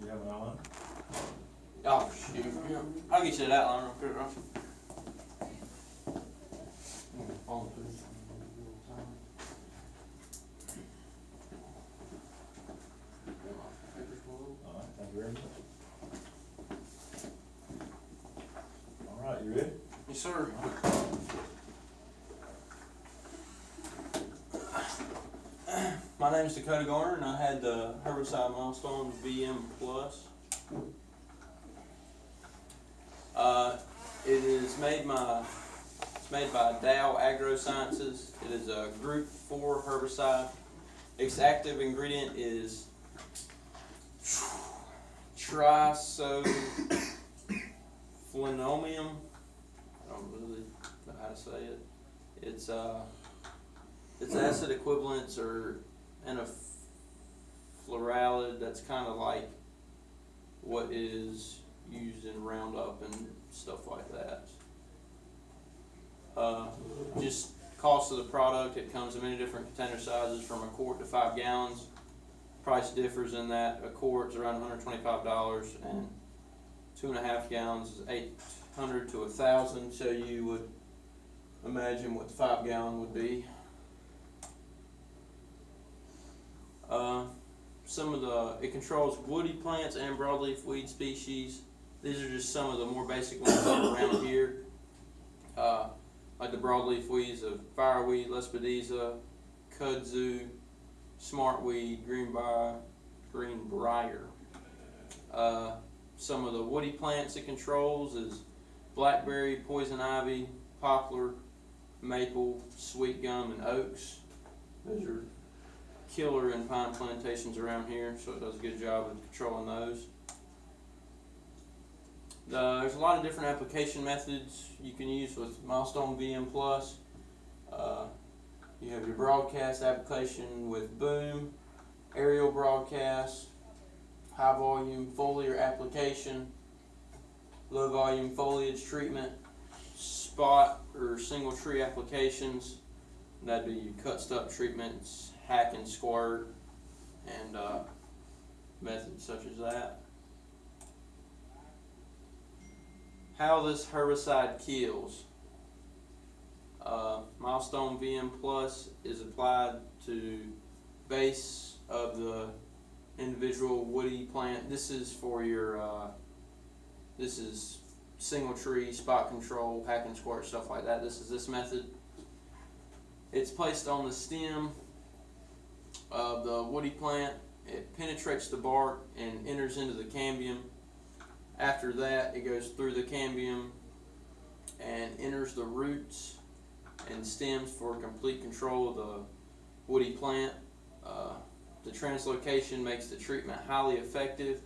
You have an outline? Oh, shoot. Yeah. I'll get you that outline. I'll put it on. Alright, thank you very much. Alright, you ready? Yes, sir. My name is Dakota Garner, and I had the herbicide Milestone VM Plus. It is made by Dow AgroSciences. It is a Group 4 herbicide. Its active ingredient is trisoflavonoium. I don't really know how to say it. Its acid equivalents are anafluoride. That's kind of like what is used in Roundup and stuff like that. Just cost of the product, it comes in many different container sizes from a quart to 5 gallons. Price differs in that a quart is around $125 and 2.5 gallons is $800 to $1,000. So you would imagine what the 5 gallon would be. It controls woody plants and broadleaf weed species. These are just some of the more basic ones that are around here. Like the broadleaf weeds of fireweed, lespedeza, kudzu, smartweed, greenbrier. Some of the woody plants it controls is blackberry, poison ivy, poplar, maple, sweet gum, and oaks. Those are killer in pine plantations around here, so it does a good job of controlling those. There's a lot of different application methods you can use with Milestone VM Plus. You have your broadcast application with boom, aerial broadcast, high volume foliar application, low volume foliage treatment, spot or single tree applications. That'd be your cut stub treatments, hack and squirt, and methods such as that. How this herbicide kills. Milestone VM Plus is applied to base of the individual woody plant. This is for your this is single tree, spot control, hack and squirt, stuff like that. This is this method. It's placed on the stem of the woody plant. It penetrates the bark and enters into the cambium. After that, it goes through the cambium and enters the roots and stems for complete control of the woody plant. The translocation makes the treatment highly effective,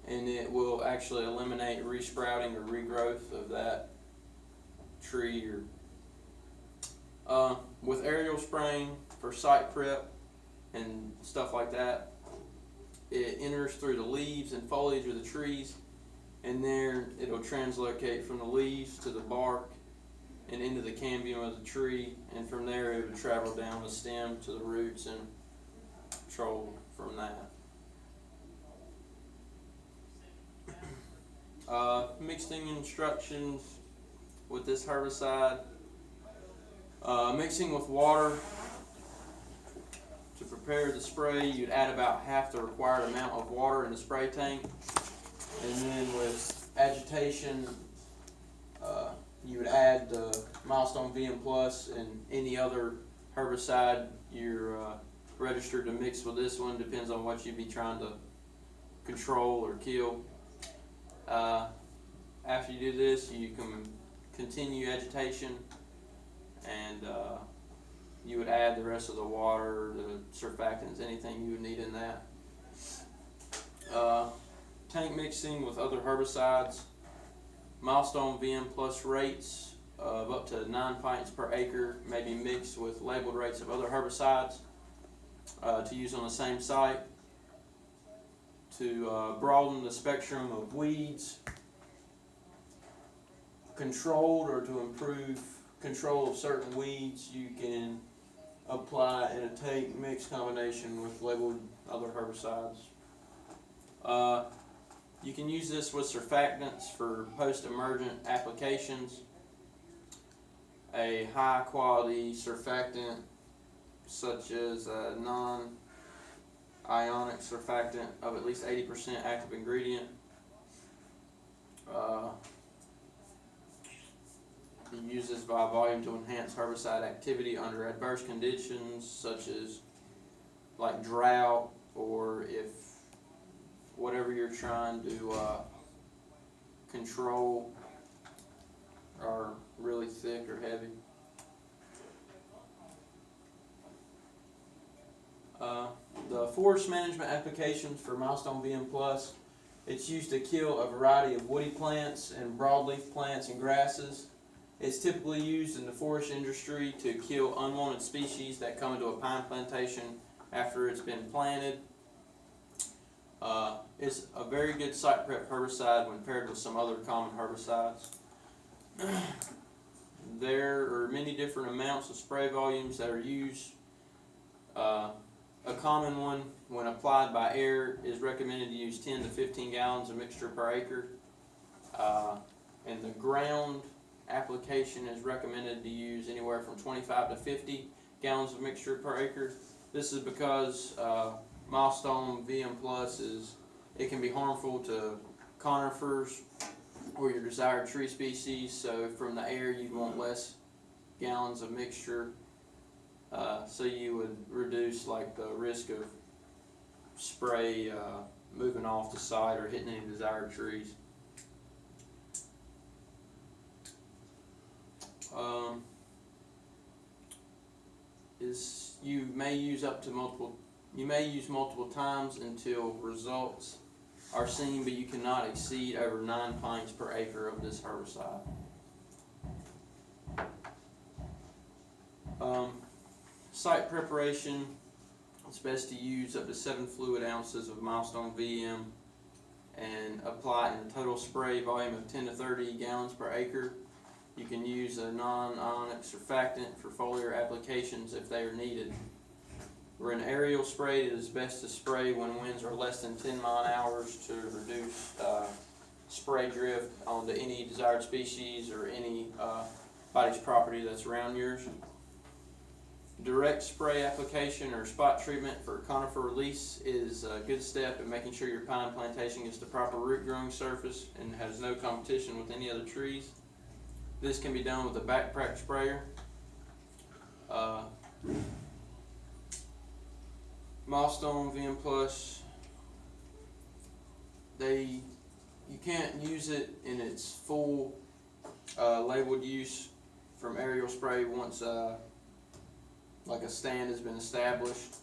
and it will actually eliminate resprouting or regrowth of that tree. With aerial spraying for site prep and stuff like that, it enters through the leaves and foliage of the trees, and there it'll translocate from the leaves to the bark and into the cambium of the tree, and from there it would travel down the stem to the roots and control from that. Mixing instructions with this herbicide. Mixing with water. To prepare the spray, you'd add about half the required amount of water in the spray tank. And then with agitation, you would add the Milestone VM Plus and any other herbicide you're registered to mix with this one. Depends on what you'd be trying to control or kill. After you do this, you can continue agitation, and you would add the rest of the water, the surfactants, anything you would need in that. Tank mixing with other herbicides. Milestone VM Plus rates of up to 9 pints per acre may be mixed with labeled rates of other herbicides to use on the same site to broaden the spectrum of weeds controlled, or to improve control of certain weeds. You can apply in a tank mix combination with labeled other herbicides. You can use this with surfactants for post-emergent applications. A high-quality surfactant, such as a non-ionic surfactant of at least 80% active ingredient. You use this by volume to enhance herbicide activity under adverse conditions, such as like drought, or if whatever you're trying to control are really thick or heavy. The forest management applications for Milestone VM Plus, it's used to kill a variety of woody plants and broadleaf plants and grasses. It's typically used in the forest industry to kill unwanted species that come into a pine plantation after it's been planted. It's a very good site prep herbicide when paired with some other common herbicides. There are many different amounts of spray volumes that are used. A common one, when applied by air, is recommended to use 10 to 15 gallons of mixture per acre. And the ground application is recommended to use anywhere from 25 to 50 gallons of mixture per acre. This is because Milestone VM Plus it can be harmful to conifers or your desired tree species, so from the air you'd want less gallons of mixture, so you would reduce like the risk of spray moving off the site or hitting any desired trees. You may use multiple times until results are seen, but you cannot exceed over 9 pints per acre of this herbicide. Site preparation, it's best to use up to 7 fluid ounces of Milestone VM and apply in a total spray volume of 10 to 30 gallons per acre. You can use a non-ionic surfactant for foliar applications if they are needed. For an aerial spray, it is best to spray when winds are less than 10 mile/hour to reduce spray drift onto any desired species or any body's property that's around yours. Direct spray application or spot treatment for conifer release is a good step in making sure your pine plantation gets the proper root growing surface and has no competition with any other trees. This can be done with a backpack sprayer. Milestone VM Plus, you can't use it in its full labeled use from aerial spray once like a stand has been established,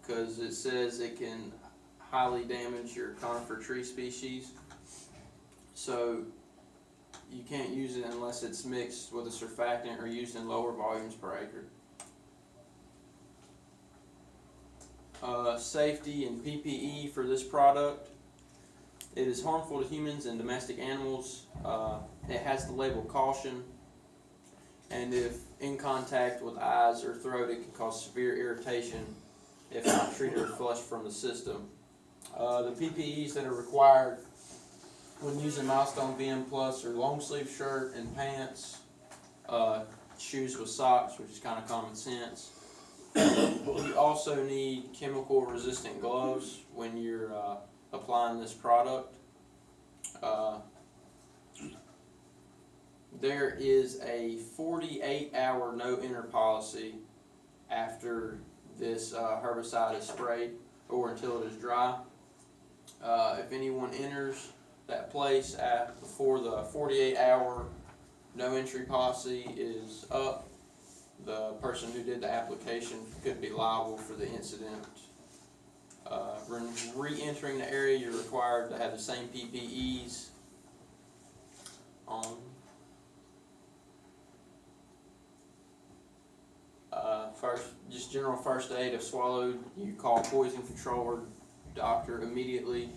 because it says it can highly damage your conifer tree species. So you can't use it unless it's mixed with a surfactant or used in lower volumes per acre. Safety and PPE for this product. It is harmful to humans and domestic animals. It has the label caution, and if in contact with eyes or throat, it can cause severe irritation if not treated or flushed from the system. The PPEs that are required when using Milestone VM Plus are long sleeve shirt and pants, shoes with socks, which is kind of common sense. You also need chemical resistant gloves when you're applying this product. There is a 48-hour no-enter policy after this herbicide is sprayed or until it is dry. If anyone enters that place before the 48-hour no-entry policy is up, the person who did the application could be liable for the incident. When re-entering the area, you're required to have the same PPEs on. Just general first aid. If swallowed, you call poison control or doctor immediately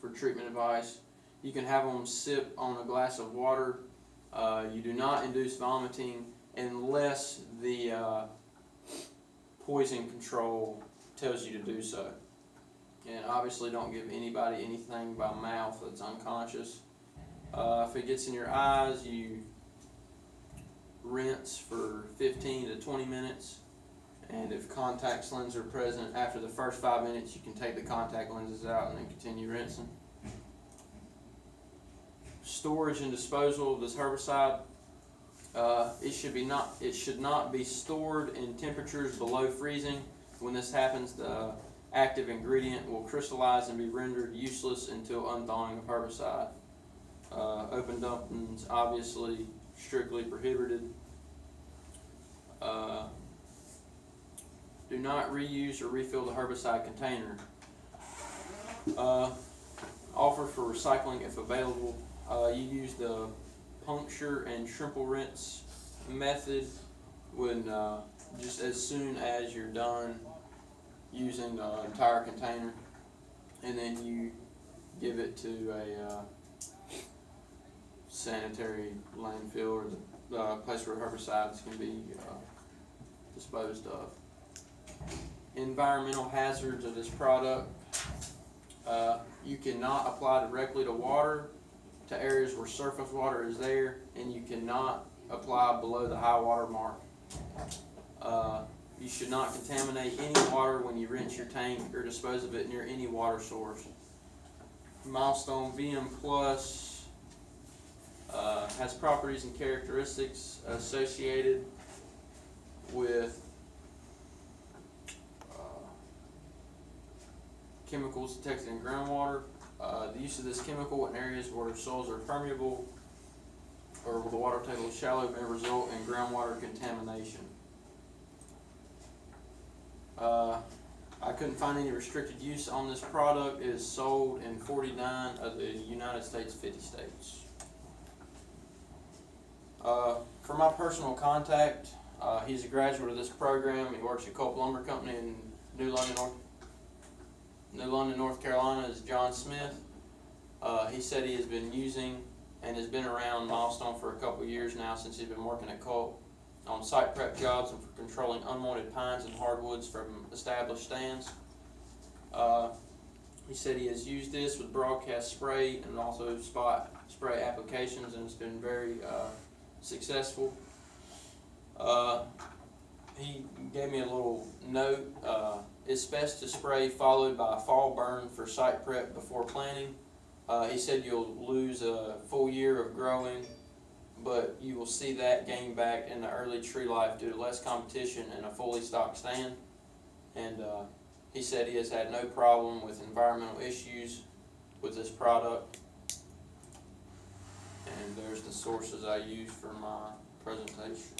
for treatment advice. You can have them sip on a glass of water. You do not induce vomiting unless the poison control tells you to do so. And obviously don't give anybody anything by mouth that's unconscious. If it gets in your eyes, you rinse for 15 to 20 minutes. And if contact lenses are present, after the first 5 minutes, you can take the contact lenses out and then continue rinsing. Storage and disposal of this herbicide. It should not be stored in temperatures below freezing. When this happens, the active ingredient will crystallize and be rendered useless until unthawing of herbicide. Open dumpings obviously strictly prohibited. Do not reuse or refill the herbicide container. Offer for recycling if available. You use the puncture and trimple rinse method when just as soon as you're done using the entire container, and then you give it to a sanitary landfill or the place where herbicides can be disposed of. Environmental hazards of this product. You cannot apply directly to water, to areas where surface water is there, and you cannot apply below the high water mark. You should not contaminate any water when you rinse your tank or dispose of it near any water source. Milestone VM Plus has properties and characteristics associated with chemicals detected in groundwater. The use of this chemical in areas where soils are permeable or where the water table is shallow may result in groundwater contamination. I couldn't find any restricted use on this product. It is sold in 49 of the United States 50 states. For my personal contact, he's a graduate of this program. He works at Culp Lumber Company in New London, North Carolina, is John Smith. He said he has been using and has been around Milestone for a couple years now since he's been working at Culp on site prep jobs and for controlling unwanted pines and hardwoods from established stands. He said he has used this with broadcast spray and also spot spray applications, and it's been very successful. He gave me a little note. It's best to spray followed by a fall burn for site prep before planting. He said you'll lose a full year of growing, but you will see that gain back in the early tree life due to less competition and a fully stocked stand. And he said he has had no problem with environmental issues with this product. And there's the sources I used for my presentation.